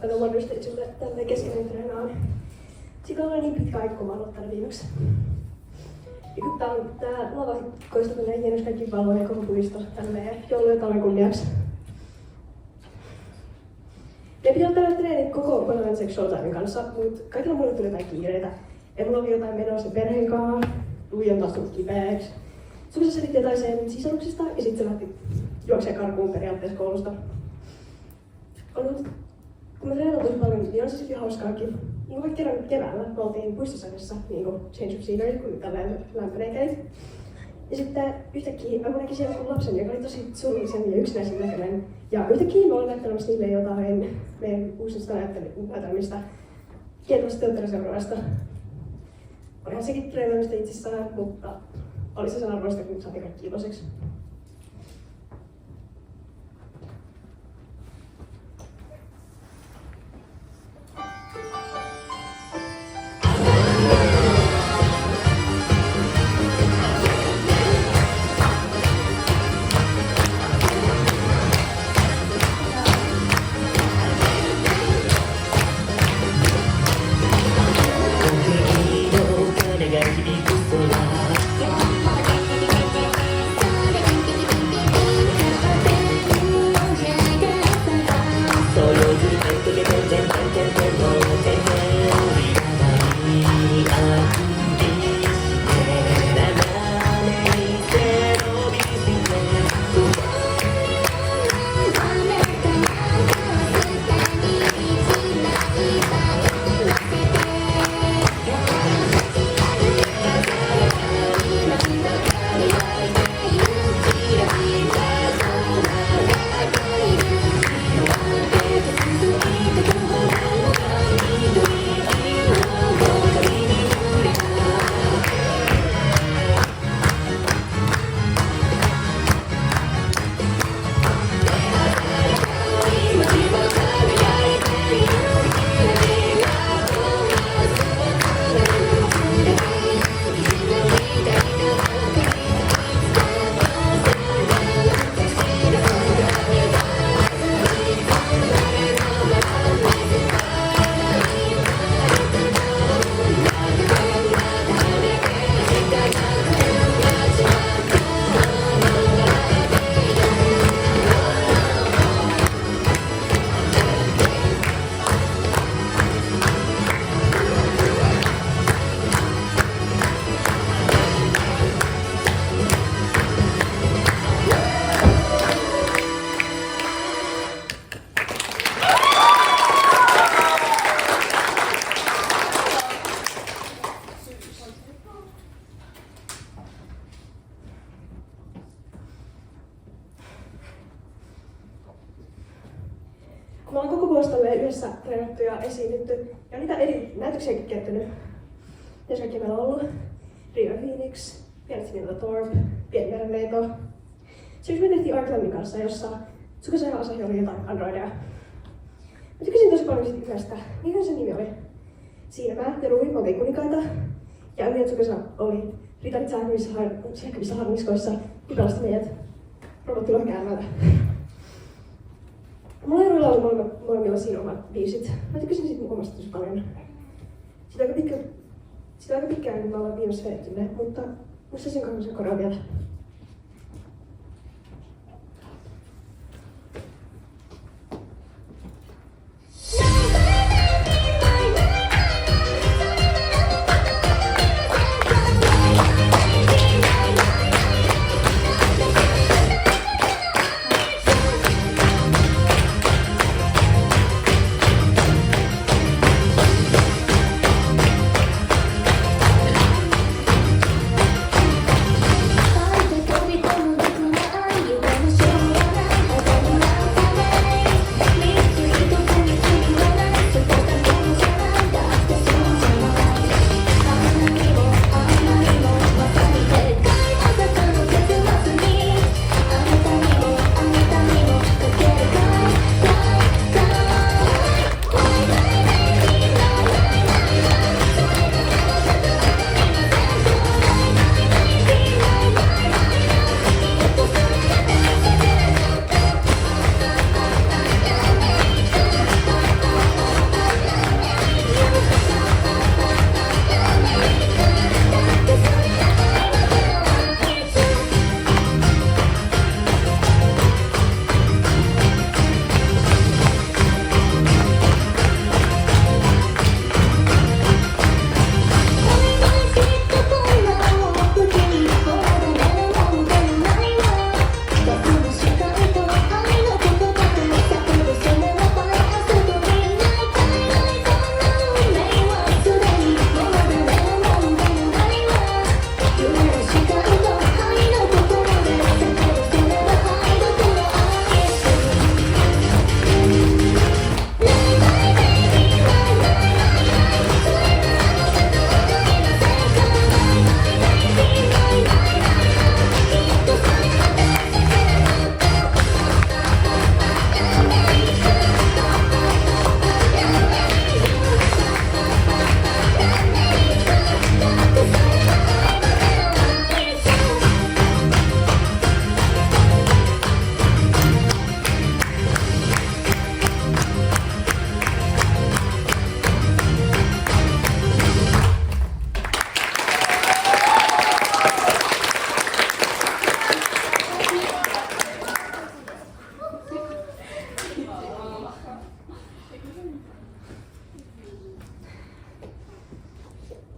kato mä pystyin sulle tälleen kesken treenaan. Siitä on niin pitkä aika, kun mä oon aloittanut viimeksi. Ja kun tää lavakoista menee hienosti kaikki valoja ja koko puisto tälleen joulun ja talven kunniaksi. Me pitää ottaa treenit koko Valorant Showtimen kanssa, mutta kaikilla muille tuli jotain kiireitä. Ja mulla oli jotain menoa sen perheen kanssa, Luija on taas tullut kipeäksi. Sukussa selitti jotain sen sisaruksista ja sit se lähti juokseen karkuun periaatteessa koulusta. Kun mä treenaan tosi paljon, niin on se sitten hauskaakin. Niin vaikka kerran keväällä me oltiin puistosarjassa, niin kuin Change of Scenery, kun tälleen lämpöinen käy. Ja sitten yhtäkkiä mä näkin siellä joku lapsen, joka oli tosi surullisen ja yksinäisen näköinen. Ja yhtäkkiä me ollaan näyttelemässä niille jotain meidän uusista näytelmistä kieltävästä teatteriseuraavasta. Olihan sekin treenaamista itsessään, mutta oli se sen arvoista, kun saatiin kaikki iloiseksi. Me ollaan koko vuosi yhdessä treenattu ja esiinnytty ja niitä eri näytöksiäkin kertynyt. Tässä kaikki meillä on ollut River Phoenix, Pienet Sinilta Torp, Pieni Merenneito. Siksi me tehtiin Arklamin kanssa, jossa Tsukasa ja Asahi oli jotain androideja. Mä tykäsin tosi paljon siitä yhdestä. Mikä se nimi oli? Siinä mä ja Ruvi oltiin kunikaita ja Yli ja Tsukasa oli ritarit sähkövissä harmiskoissa ja pelasti meidät robottilohkäämältä. Mulla ei ollut molemmilla siinä omat biisit. Mä tykkäsin siitä mun omasta tosi paljon. Sitä aika pitkään, kun me ollaan viimeksi vedetty ne, mutta musta sen kanssa korjaa vielä. Bye.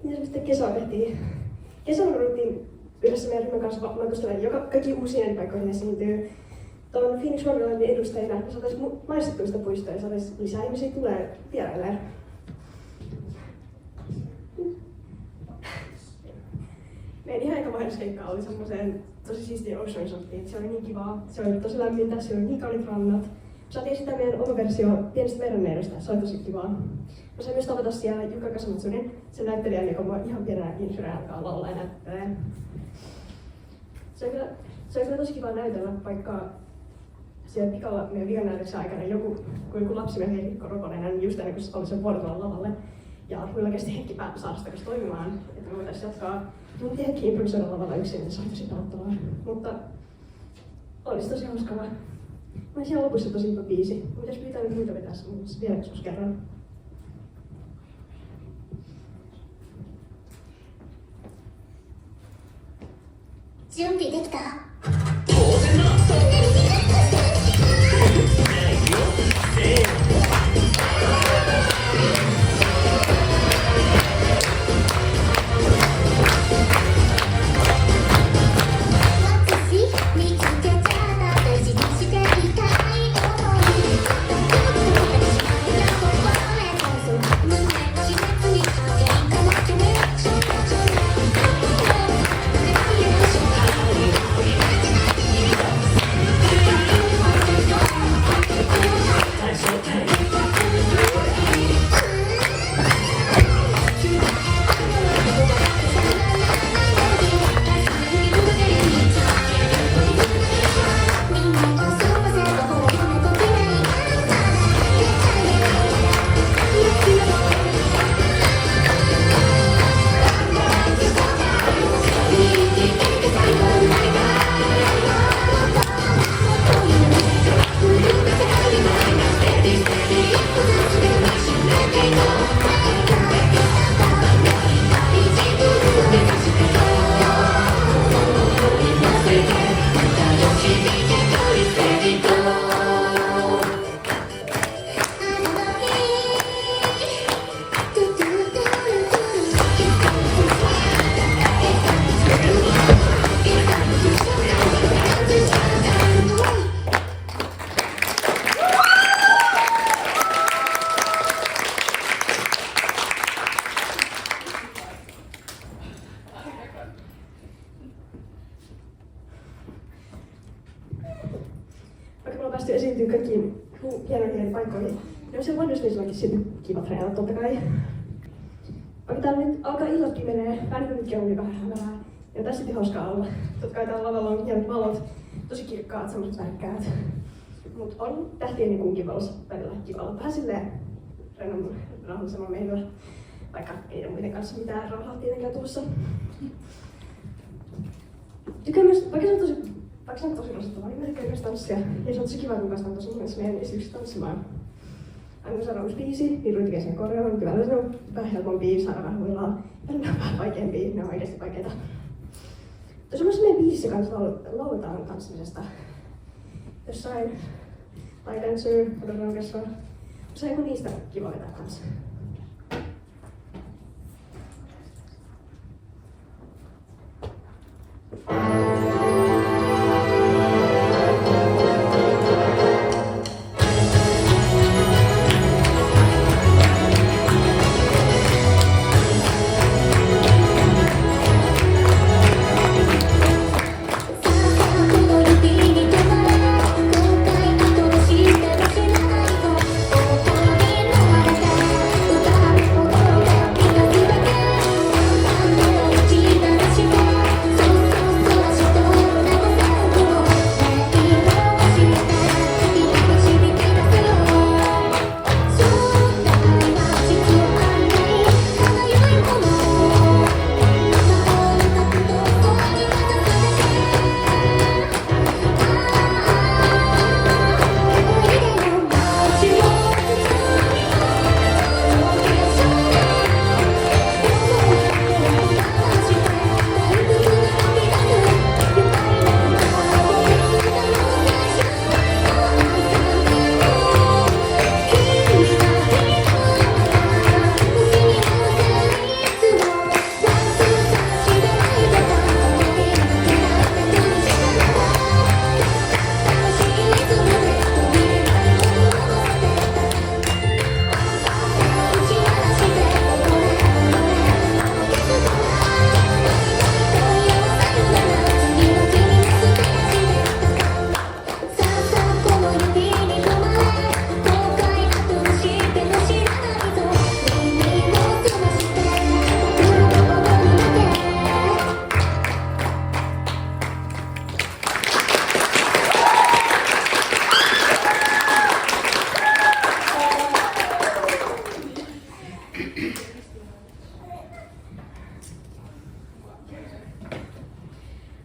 Ja sitten kesällä tehtiin. Kesällä ruvettiin yhdessä meidän ryhmän kanssa matkustelemaan kaikki uusien paikkoihin esiintyy. Tuon Phoenix Wonderlandin edustajina me saataisiin maistettua sitä puistoa ja saataisiin lisää ihmisiä tulee vierailemaan. Meidän ihan eka mainoskeikka oli semmoiseen tosi siistiä Ocean Shottiin. Se oli niin kivaa, se oli tosi lämmintä, se oli niin kauniit rannat. Saatiin esittää meidän oma versio pienestä merenneidosta, se oli tosi kivaa. Mä sain myös tavata siellä Jukka Kasamatsunin, sen näyttelijän, joka mua ihan pienenä infyreä alkaa laulaa ja näyttelee. Se oli kyllä tosi kiva näytellä, vaikka siellä pikalla meidän vikanäytöksen aikana joku lapsi meidän Heikki Rokonen just ennen kuin oli sen vuorotella lavalle. Ja mulla kesti hetki saada sitä toimimaan, että me voitaisiin jatkaa. Mun piti hetki improvisoida lavalla yksin, niin se oli tosi pelottavaa. Mutta olisi tosi hauskaa. Mä olin siellä lopussa tosi hyvä biisi. Mitäs pitää nyt muita vetää vielä joskus kerran? Junbi できた? Vaikka me ollaan päästy esiintyä kaikkiin hienoihin paikkoihin, niin on se Wondersmissallakin sitten kiva treenata totta kai. Vaikka täällä nyt alkaa illatkin menee, vähän niin kuin nytkin on vähän hämärää. Ja tässä sitten hauskaa olla. Totta kai täällä lavalla on hienot valot, tosi kirkkaat, semmoiset värkkäät. Mut on tähtien niin kunkin valossa välillä kiva olla vähän silleen rauhallisemmalla meillä. Vaikka ei ole muiden kanssa mitään rauhaa tietenkään tuossa. Tykkään myös, vaikka se on tosi rasittavaa, niin mä tykkään myös tanssia. Ja se on tosi kiva, kun päästään tosi monessa meidän esityksessä tanssimaan. Aina kun saadaan uusi biisi, niin Ruud tekee sen koreoon. Kyllä se on vähän helpompi, saadaan vähän huilaa. Ja ne on vähän vaikeampia, ne on oikeasti vaikeita. Tuossa on myös meidän biisissä kanssa lauletaan tanssimisesta. Jossain Light Dancer, Odon Orchestra. Se on joku niistä kiva vetää kanssa.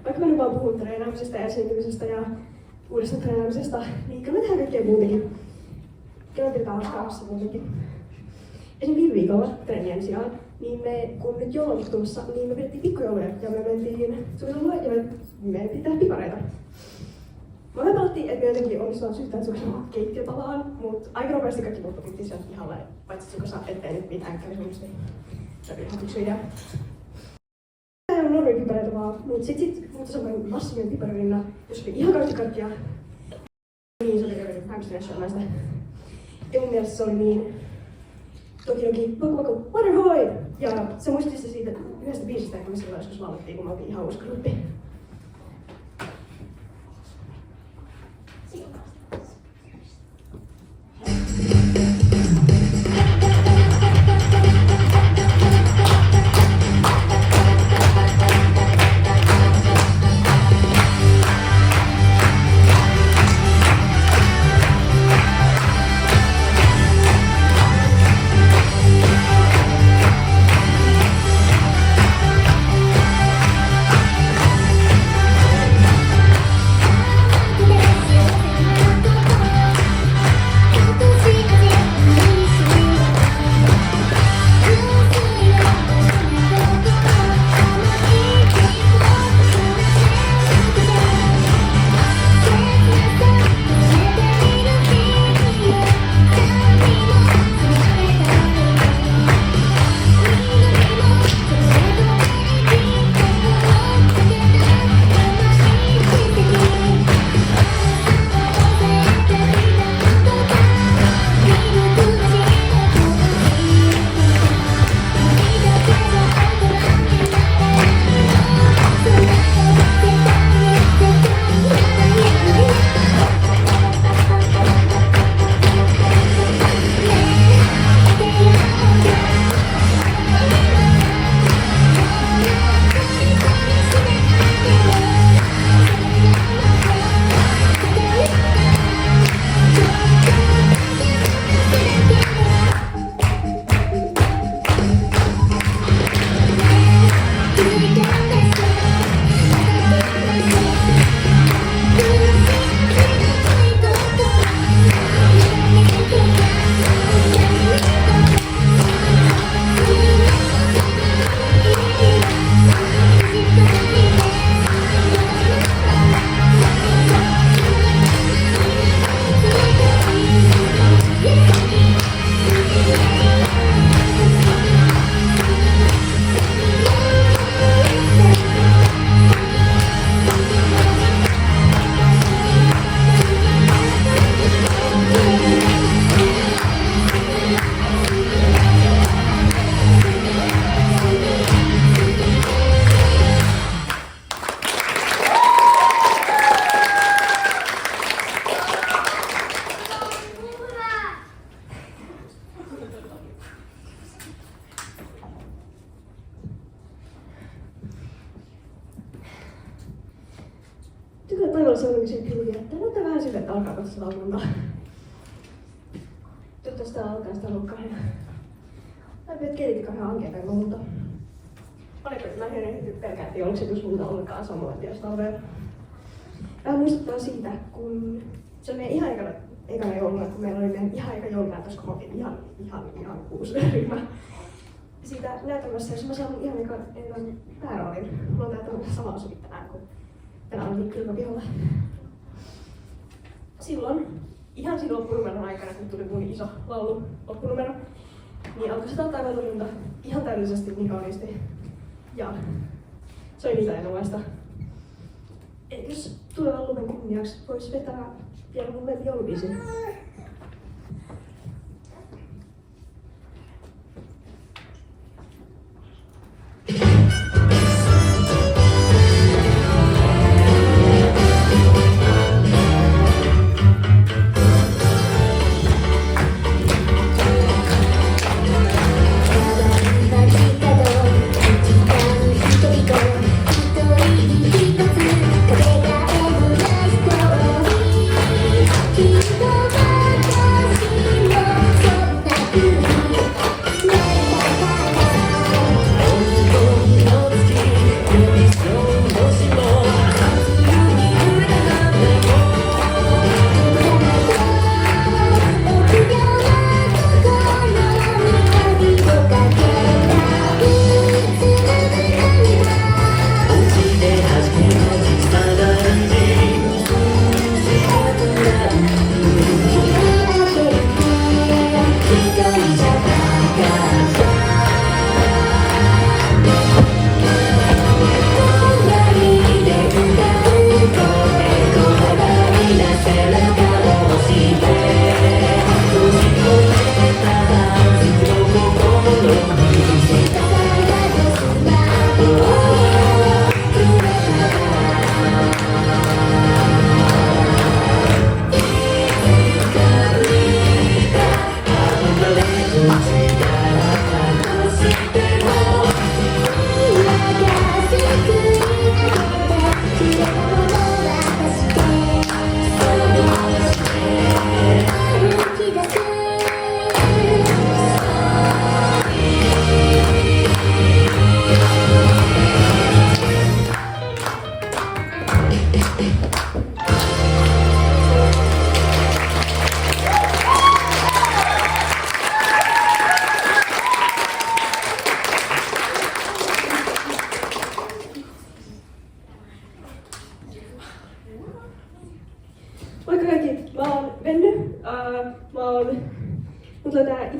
Vaikka mä nyt vaan puhun treenaamisesta ja esiintymisestä ja uudesta treenaamisesta, niin kyllä me tehdään kaikkea muutenkin. Kyllä me pidetään hauskaa muutenkin. Esim. Viime viikolla treenien sijaan, niin kun nyt joulu on tulossa, niin me pidettiin pikkujouluja ja me mentiin suunnitelmaan ja me mentiin tehdä pipareita. Me pelattiin, että me jotenkin onnistutaan syyttää suksella keittiötalaan, mutta aika nopeasti kaikki muut opittiin sieltä pihalle, paitsi sukossa ettei nyt mitään kävi semmoisesti. Se oli ihan fiksu idea. Tämä ei ole normi pipareita vaan, mutta sit muuttui semmoinen massiivinen piparinna, jos oli ihan kaikkia. Niin se oli jotenkin hämmästyneessä sitä. Ja mun mielestä se oli niin toki vaku, Waterhoi! Ja se muistutti siitä yhdestä biisistä, joka me silloin joskus laulettiin, kun me oltiin ihan uusi gruppi. Tykkään päivällä sellaisia kylviä, että näyttää vähän siltä, että alkaa katsoa lausuntaa. Toivottavasti tää alkaa sitä luokkaa. Näyttää, että keitit ihan ankeita multa. Oliko mä pelkään, että ei ollut se tus multa ollenkaan samoin tiedostalveen. Vähän muistuttaa siitä, kun se oli meidän ihan ekana jouluna, kun meillä oli meidän ihan eka joulunäytös, kun me oltiin ihan uusi ryhmä. Siitä näytelmässä, jos mä saan ihan ekan pääroolin, mulla on tää sama asukin tänään, kun tänään oltiin kylmäpiholla. Ihan silloin loppunumeron aikana, kun tuli mun iso laulu loppunumero, niin alkoi se taittaa lunta ihan täydellisesti niin kauniisti. Ja se oli niin tainomaista. Jos tulevan lumen kunniaksi vois vetää vielä mun joulubiisin. Keep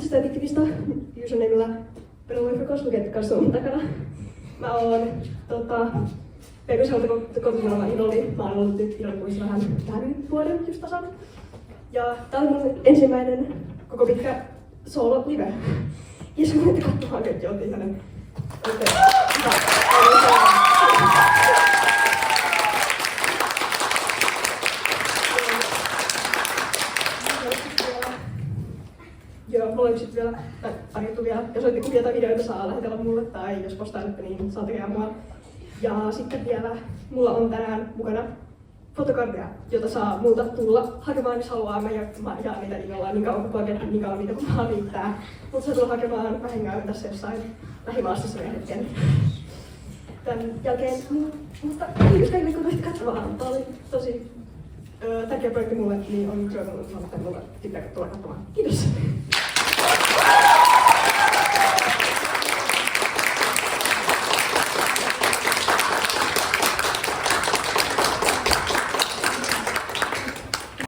tästä TikTokista usernamella Penelope Cosmic kanssa mun takana. Mä oon Pekkoselta kotisella Idoli. Mä oon ollut nyt Idolikuissa vähän yli vuoden just tasan. Ja tää oli mun ensimmäinen koko pitkä solo live. Ja se menette katsomaan kaikki oltiin hänen. Joo, mulla oli sitten vielä tarjottu vielä, jos olette kuvia tai videoita saa lähetellä mulle tai jos postailette, niin saa tekemään mua. Ja sitten vielä mulla on tänään mukana fotokartteja, jota saa multa tulla hakemaan, jos haluaa. Mä jaan niitä innolla niin kauan kuin niin kauan niitä kun vaan riittää. Mutta saa tulla hakemaan, mä hengaan tässä jossain lähimaastossa vielä hetken. Tän jälkeen, mutta kiitos kaikille kun tulitte katsomaan. Tää oli tosi tärkeä projekti mulle, niin on kyllä sanonut, että mulle tykkää tulla katsomaan. Kiitos!